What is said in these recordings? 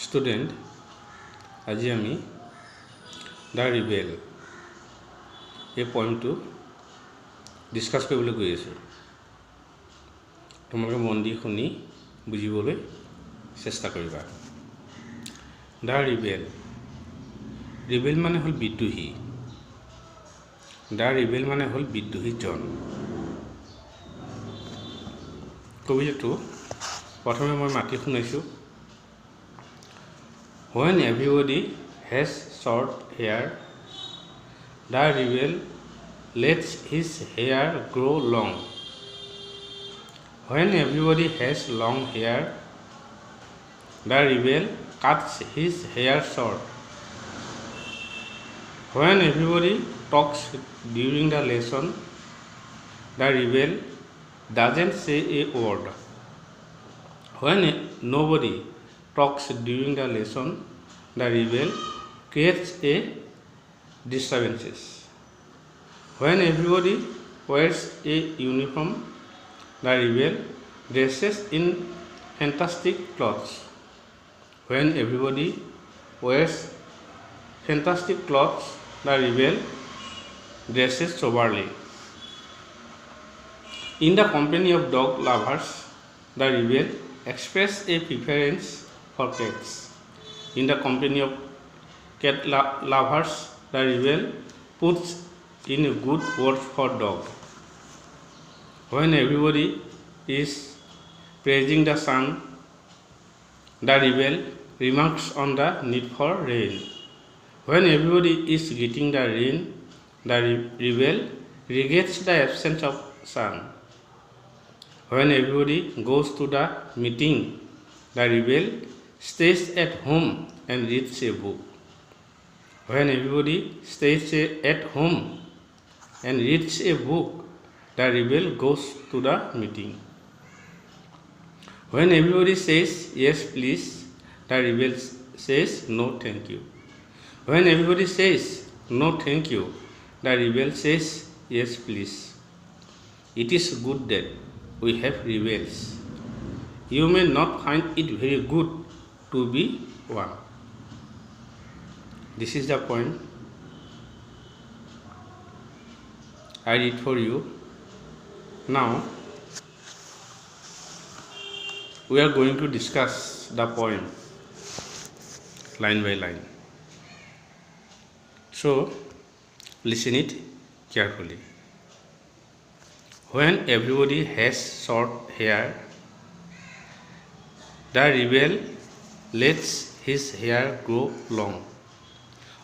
Student, আজি আমি the rebel এই পইণ্টটো ডিছকাছ কৰিবলৈ গৈ আছোঁ। তোমালোকে মন দি শুনি বুজিবলৈ চেষ্টা কৰিবা। দ্য ৰিবেল, ৰিবেল মানে হ'ল বিদ্ৰোহী। দ্য ৰিবেল মানে হ'ল বিদ্ৰোহীজন। কবিতাটো প্ৰথমে মই মাতি শুনাইছোঁ। When everybody has short hair, the rebel lets his hair grow long. When everybody has long hair, the rebel cuts his hair short. When everybody talks during the lesson, the rebel doesn't say a word. When nobody talks during the lesson, the rebel creates a disturbance. When everybody wears a uniform, the rebel dresses in fantastic clothes. When everybody wears fantastic clothes, the rebel dresses soberly. In the company of dog lovers, the rebel expresses a preference for cats. In the company of cat lovers, the rebel puts in a good word for dog. When everybody is praising the sun, the rebel remarks on the need for rain. When everybody is getting the rain, the rebel regrets the absence of sun. When everybody goes to the meeting, the rebel stays at home and reads a book. When everybody stays at home and reads a book, the rebel goes to the meeting. When everybody says yes please, the rebel says no thank you. When everybody says no thank you, the rebel says yes please. It is good that we have rebels. You may not find it very good to be one. This is the point I read for you. Now we are going to discuss the poem line by line. So listen it carefully. When everybody has short hair, the rebel lets his hair grow long.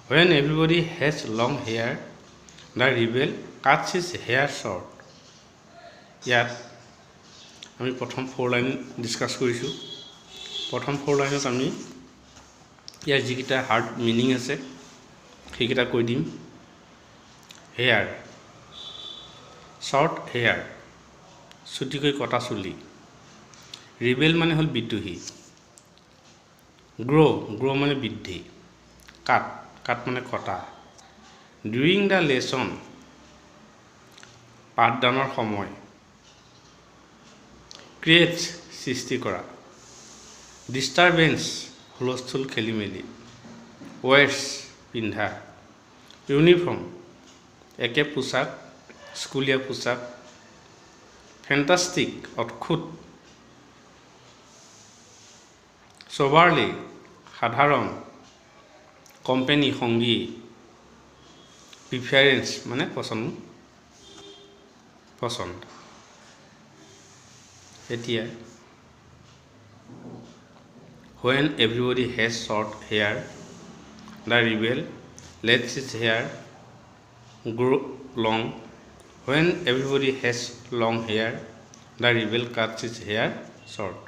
When everybody has long hair, the rebel cuts his hair short. ইয়াত আমি প্ৰথম 4 line discuss কৰিছোঁ। প্ৰথম 4 লাইনত আমি ইয়াৰ যিকেইটা hard meaning আছে সেইকেইটা কৈ দিম। হেয়াৰ, শৰ্ট হেয়াৰ, চুটিকৈ কটা চুলি। ৰিবেল মানে হ'ল বিদ্ৰোহী। গ্ৰ মানে বৃদ্ধি। কাট মানে কটা। ডিউৰিং দ্য লেচন, পাঠদানৰ সময়। ক্ৰিয়েটছ, সৃষ্টি কৰা। ডিষ্টাৰবেন্স, হুলস্থুল খেলি মেলি। ৱেৰ্ছ, পিন্ধা। ইউনিফৰ্ম, একে পোচাক, স্কুলীয়া পোচাক। ফেণ্টাষ্টিক, অদ্ভুত। সোবাৰলি, সাধাৰণ। কোম্পানী, সংগী। প্ৰিফাৰেন্স মানে পচন্দ। এতিয়া when everybody has short hair, the rebel lets his hair grow long. When everybody has long hair, the rebel cuts his hair short.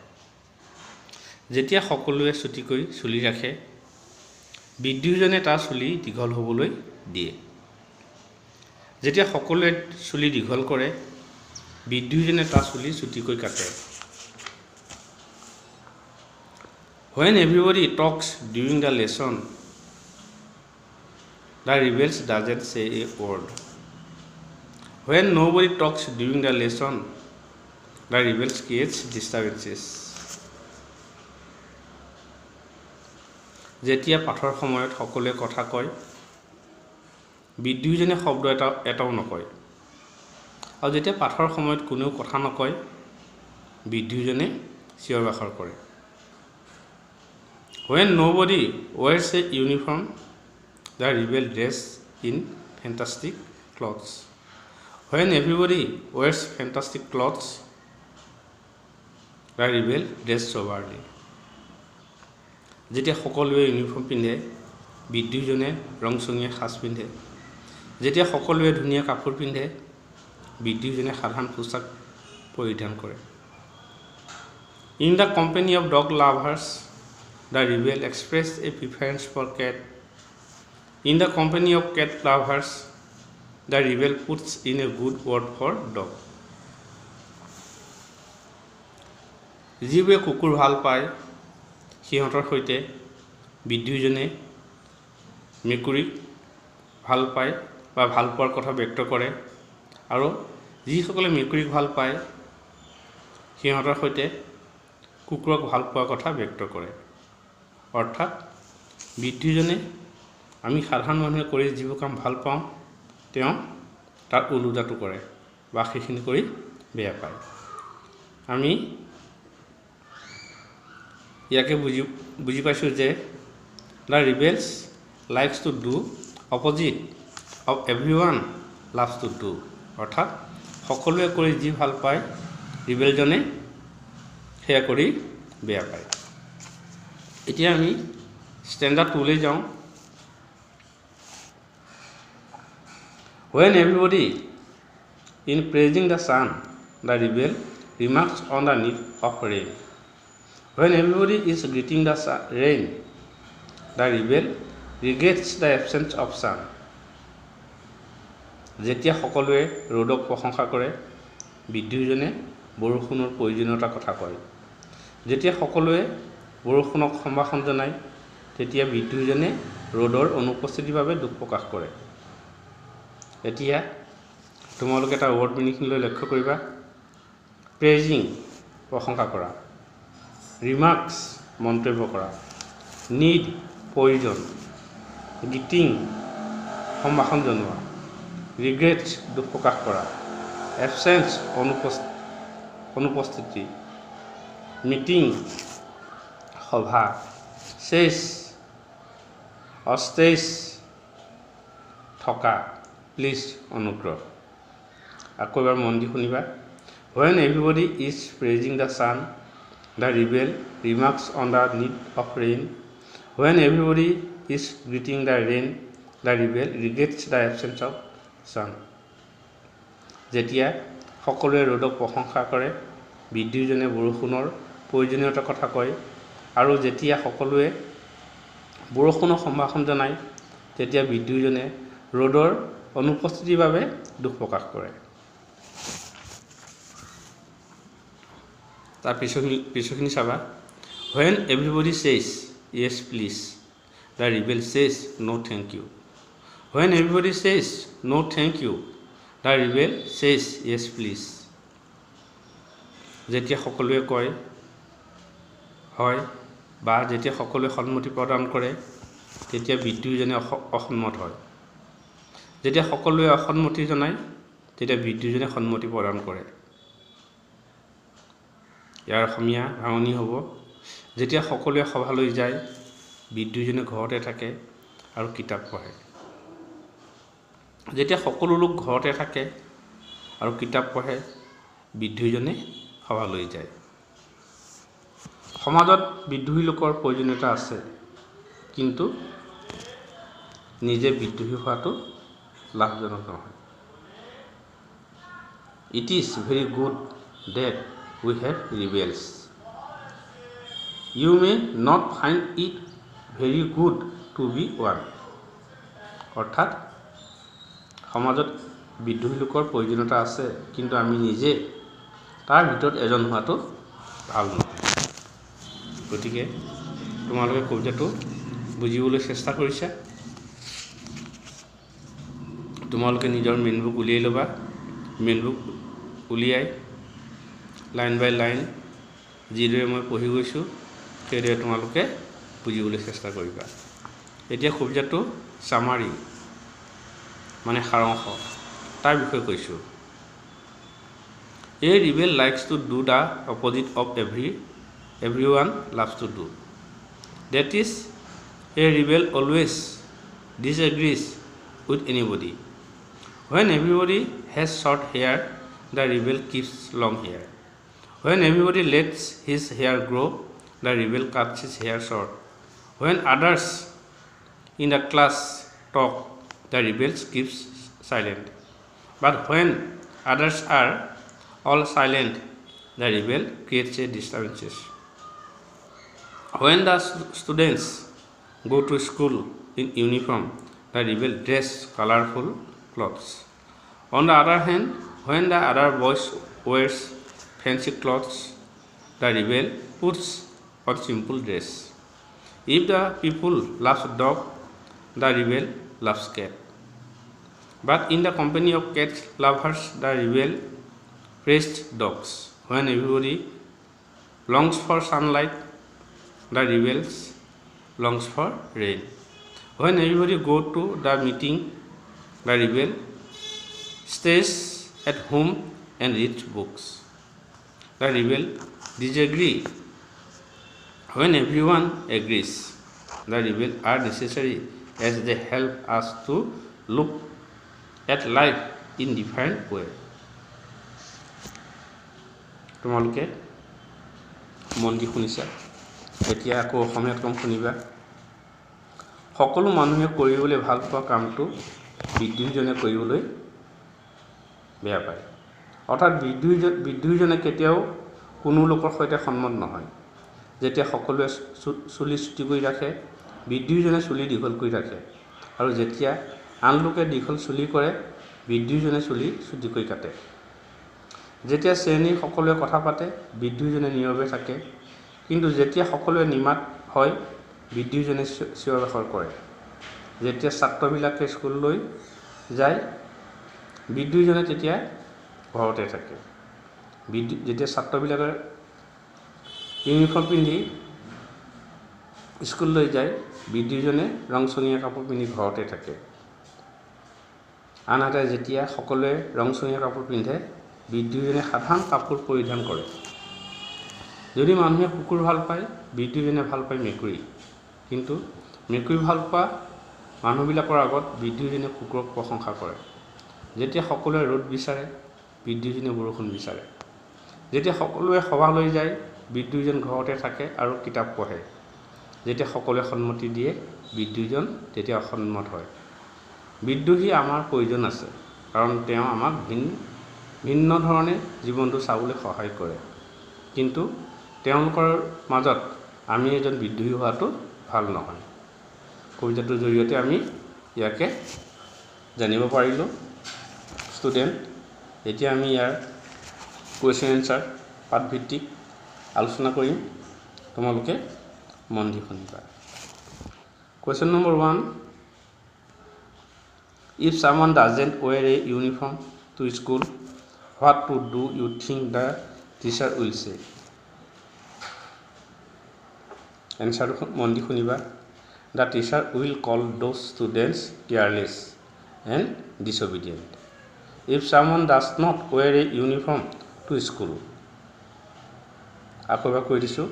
যেতিয়া সকলোৱে চুটিকৈ চুলি ৰাখে, বিদ্ৰোহীজনে তাৰ চুলি দীঘল হ'বলৈ দিয়ে। যেতিয়া সকলোৱে চুলি দীঘল কৰে, বিদ্ৰোহীজনে তাৰ চুলি চুটিকৈ কাটে। When everybody talks during the lesson, the rebel doesn't say a word. When nobody talks during the lesson, the rebel creates disturbances. যেতিয়া পাঠৰ সময়ত সকলোৱে কথা কয় বিদ্ৰোহীজনে শব্দ এটাও নকয় আৰু যেতিয়া পাঠৰ সময়ত কোনেও কথা নকয় বিদ্ৰোহীজনে চিঞৰ বাখৰ কৰে When nobody wears a uniform the rebel dress in fantastic clothes When everybody wears fantastic clothes the rebel dress soberly যেতিয়া সকলোৱে ইউনিফৰ্ম পিন্ধে বিদ্ৰোহীজনে ৰংচঙীয়া সাজ পিন্ধে যেতিয়া সকলোৱে ধুনীয়া কাপোৰ পিন্ধে বিদ্ৰোহীজনে সাধাৰণ পোছাক পৰিধান কৰে In the company of dog lovers the rebel expressed a preference for cat In the company of cat lovers the rebel puts in a good word for dog যিবোৰে কুকুৰ ভাল পায় সিহঁতৰ সৈতে বিদ্ৰোহীজনে মেকুৰীক ভাল পায় বা ভাল পোৱাৰ কথা ব্যক্ত কৰে আৰু যিসকলে মেকুৰীক ভাল পায় সিহঁতৰ সৈতে কুকুৰক ভাল পোৱাৰ কথা ব্যক্ত কৰে অৰ্থাৎ বিদ্ৰোহীজনে আমি সাধাৰণ মানুহে কৰি যিবোৰ কাম ভাল পাওঁ তেওঁ তাৰ উলুটাটো কৰে বা সেইখিনি কৰি বেয়া পায় আমি ইয়াকে বুজি পাইছোঁ যে the rebels likes to do opposite of everyone loves to do অৰ্থাৎ সকলোৱে কৰি যি ভাল পায় ৰিবেলজনে সেয়া কৰি বেয়া পায় এতিয়া আমি ষ্টেণ্ডাৰ্ড 2 লৈ যাওঁ When everybody in praising the sun the rebel remarks on the need of rain When everybody is greeting the rain, the rebel regrets the absence of sun. যেতিয়া সকলোৱে ৰ'দক প্ৰশংসা কৰে বিদ্ৰোহীজনে বৰষুণৰ প্ৰয়োজনীয়তাৰ কথা কয় যেতিয়া সকলোৱে বৰষুণক সম্ভাষণ জনায় তেতিয়া বিদ্ৰোহীজনে ৰ'দৰ অনুপস্থিতিৰ বাবে দুখ প্ৰকাশ কৰে এতিয়া তোমালোকে এটা ৱৰ্ড মিনিংলৈ লক্ষ্য কৰিবা প্ৰেজিং প্ৰশংসা কৰা Remarks মন্তব্য কৰা need প্ৰয়োজন greeting সম্ভাষণ জনোৱা regret দুখ প্ৰকাশ কৰা absence অনুপস্থিতি meeting সভা says hostage থকা please অনুগ্ৰহ আকৌ এবাৰ মন দি শুনিবা When everybody is praising the sun The rebel remarks on the need of rain. When everybody is greeting the rain, the rebel regrets the absence of sun. যেতিয়া সকলোৱে ৰ'দক প্ৰশংসা কৰে বিদ্ৰোহীজনে বৰষুণৰ প্ৰয়োজনীয়তাৰ কথা কয় আৰু যেতিয়া সকলোৱে বৰষুণৰ সম্ভাষণ জনায় তেতিয়া বিদ্ৰোহীজনে ৰ'দৰ অনুপস্থিতিৰ বাবে দুখ প্ৰকাশ কৰে তাৰ পিছখিনি চাবা When everybody says yes please the rebel says no thank you When everybody says no thank you the rebel says yes please যেতিয়া সকলোৱে কয় হয় বা যেতিয়া সকলোৱে সন্মতি প্ৰদান কৰে তেতিয়া বিদ্ৰোহীজনে অসন্মত হয় যেতিয়া সকলোৱে অসন্মতি জনায় তেতিয়া বিদ্ৰোহীজনে সন্মতি প্ৰদান কৰে ইয়াৰ অসমীয়া ভাঙনি হ'ব যেতিয়া সকলোৱে সভালৈ যায় বিদ্ৰোহীজনে ঘৰতে থাকে আৰু কিতাপ পঢ়ে যেতিয়া সকলো লোক ঘৰতে থাকে আৰু কিতাপ পঢ়ে বিদ্ৰোহীজনে সভালৈ যায় সমাজত বিদ্ৰোহী লোকৰ প্ৰয়োজনীয়তা আছে কিন্তু নিজে বিদ্ৰোহী হোৱাটো লাভজনক নহয় It is very good that we have rebels. You may not find it very good to be one. অৰ্থাৎ সমাজত বিদ্ৰোহী লোকৰ প্ৰয়োজনীয়তা আছে কিন্তু আমি নিজে তাৰ ভিতৰত এজন হোৱাটো ভাল নহয় গতিকে তোমালোকে কবিতাটো বুজিবলৈ চেষ্টা কৰিছা তোমালোকে নিজৰ মেইনবুক উলিয়াই ল'বা মেইনবুক উলিয়াই লাইন বাই লাইন যিদৰে মই পঢ়ি গৈছোঁ সেইদৰে তোমালোকে বুজিবলৈ চেষ্টা কৰিবা এতিয়া কবিতাটো সামাৰি মানে সাৰাংশ তাৰ বিষয়ে কৈছোঁ A rebel likes to do the opposite of everyone loves to do. That is, a rebel always disagrees with anybody. When everybody has short hair, the rebel keeps long hair. When everybody lets his hair grow, the rebel cuts his hair short. When others in the class talk, the rebel keeps silent. But when others are all silent, the rebel creates a disturbance. When the students go to school in uniform, the rebel dress colorful clothes. On the other hand, when the other boys wears fancy clothes, the rebel puts on simple dress. If the people loves dog, the rebel loves cat. But in the company of cat lovers, the rebel praised dogs. When everybody longs for sunlight, the rebel longs for rain. When everybody go to the meeting, the rebel stays at home and reads books. The rebel disagree. When everyone agrees, the rebel are necessary as they help us to look at life in different way. তোমালোকে মন দি শুনিছা এতিয়া আকৌ অসমীয়াত কম শুনিবা সকলো মানুহে কৰিবলৈ ভাল পোৱা কামটো বিদ্ৰোহীজনে কৰিবলৈ বেয়া পায় অৰ্থাৎ বিদ্ৰোহীজনে কেতিয়াও কোনো লোকৰ সৈতে সন্মত নহয় যেতিয়া সকলোৱে চুলি চুটি কৰি ৰাখে বিদ্ৰোহীজনে চুলি দীঘল কৰি ৰাখে আৰু যেতিয়া আন লোকে দীঘল চুলি কৰে বিদ্ৰোহীজনে চুলি চুটি কৰি কাটে যেতিয়া শ্ৰেণীৰ সকলোৱে কথা পাতে বিদ্ৰোহীজনে নীৰৱে থাকে কিন্তু যেতিয়া সকলোৱে নিমাত হয় বিদ্ৰোহীজনে চিঞৰ বাখৰ কৰে যেতিয়া ছাত্ৰবিলাকে স্কুললৈ যায় বিদ্ৰোহীজনে তেতিয়া ঘৰতে থাকে যেতিয়া ছাত্ৰবিলাকে ইউনিফৰ্ম পিন্ধি স্কুললৈ যায় বিদ্ৰোহীজনে ৰংচঙীয়া কাপোৰ পিন্ধি ঘৰতে থাকে আনহাতে যেতিয়া সকলোৱে ৰংচঙীয়া কাপোৰ পিন্ধে বিদ্ৰোহীজনে সাধাৰণ কাপোৰ পৰিধান কৰে যদি মানুহে কুকুৰ ভাল পায় বিদ্ৰোহীজনে ভাল পায় মেকুৰী কিন্তু মেকুৰী ভাল পোৱা মানুহবিলাকৰ আগত বিদ্ৰোহীজনে কুকুৰক প্ৰশংসা কৰে যেতিয়া সকলোৱে ৰ'দ বিচাৰে বিদ্ৰোহীজনে বৰষুণ বিচাৰে যেতিয়া সকলোৱে সভালৈ যায় বিদ্ৰোহীজন ঘৰতে থাকে আৰু কিতাপ পঢ়ে যেতিয়া সকলোৱে সন্মতি দিয়ে বিদ্ৰোহীজন তেতিয়া অসন্মত হয় বিদ্ৰোহী আমাৰ প্ৰয়োজন আছে কাৰণ তেওঁ আমাক ভিন্ন ধৰণে জীৱনটো চাবলৈ সহায় কৰে কিন্তু তেওঁলোকৰ মাজত আমি এজন বিদ্ৰোহী হোৱাটো ভাল নহয় কবিতাটোৰ জৰিয়তে আমি ইয়াকে জানিব পাৰিলোঁ ষ্টুডেণ্ট এতিয়া আমি ইয়াৰ কুৱেশ্যন এনচাৰ পাঠভিত্তিক আলোচনা কৰিম তোমালোকে মন দি শুনিবা question number 1 If someone doesn't wear a uniform to school, what do you think the teacher will say? Answer মন দি শুনিবা The teacher will call those students careless and disobedient. If someone does not wear a uniform to school, আকৌ এবাৰ কৈ দিছোঁ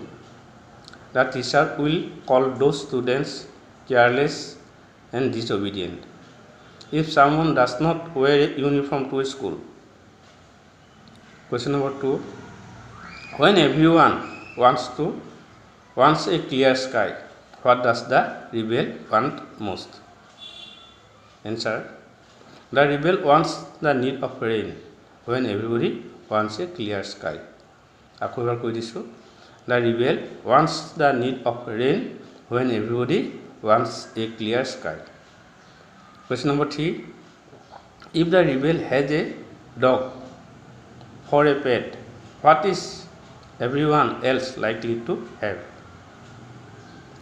The teacher will call those students careless and disobedient. If someone does not wear a uniform to school. Question number 2. When everyone wants a clear sky, what does the rebel want most? Answer. The rebel wants the need of rain when everybody wants a clear sky. আকৌ এবাৰ কৈ দিছোঁ The rebel wants the need of rain when everybody wants a clear sky. Question number 3. If the rebel has a dog for a pet, what is everyone else likely to have?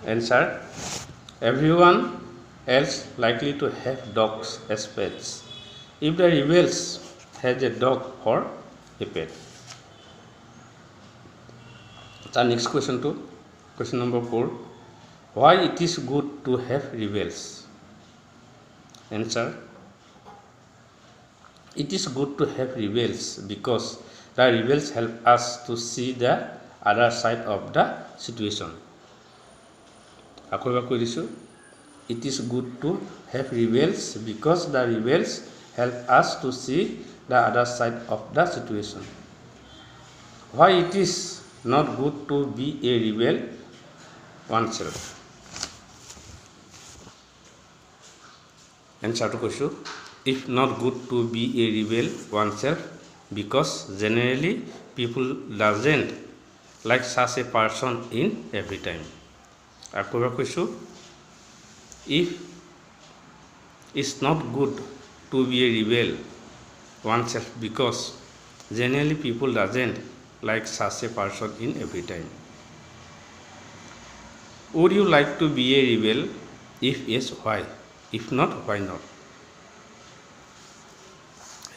Answer. Everyone else likely to have dogs as pets. If the rebel has a dog for a pet. The next question number 4. Why it is good to have rebels? Answer. It is good to have rebels because the rebels help us to see the other side of the situation. It is good to have rebels because the rebels help us to see the other side of the situation. Why it is not good to be a rebel oneself? Answer to question. If not good to be a rebel oneself because generally people doesn't like such a person in every time. Question. If it's not good to be a rebel oneself because generally people doesn't like such a person in every time. Would you like to be a rebel? If yes, why? If not, why not?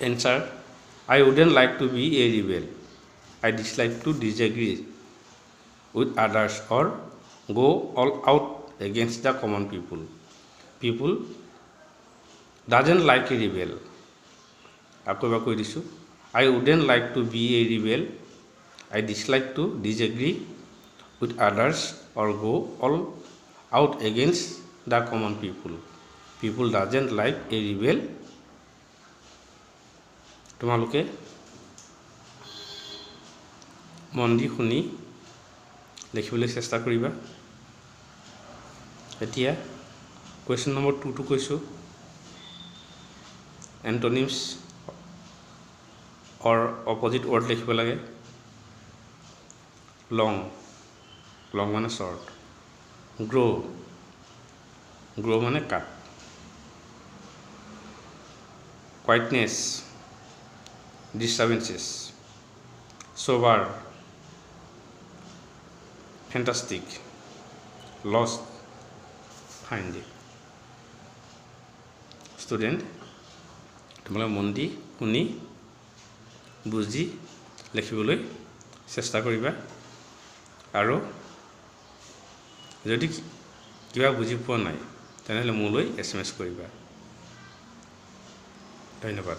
Answer. I wouldn't like to be a rebel. I dislike to disagree with others or go all out against the common people. People doesn't like a rebel. I wouldn't like to be a rebel. I dislike to disagree with others or go all out against the common people. People doesn't like a rebel. তোমালোকে মন দি শুনি লিখিবলৈ চেষ্টা কৰিবা। এতিয়া question number 2 কৈছোঁ। এণ্টনিমছ অৰ opposite word লিখিব লাগে। লং মানে শ্বৰ্ট। গ্ৰ' মানে কাট। কুৱাইটনেছ disturbances. Sober, fantastic, lost, find it. Student, তোমালোকে মন দি শুনি বুজি লিখিবলৈ চেষ্টা কৰিবা আৰু যদি কিবা বুজি পোৱা নাই তেনেহ'লে মোলৈ SMS কৰিবা। ধন্যবাদ।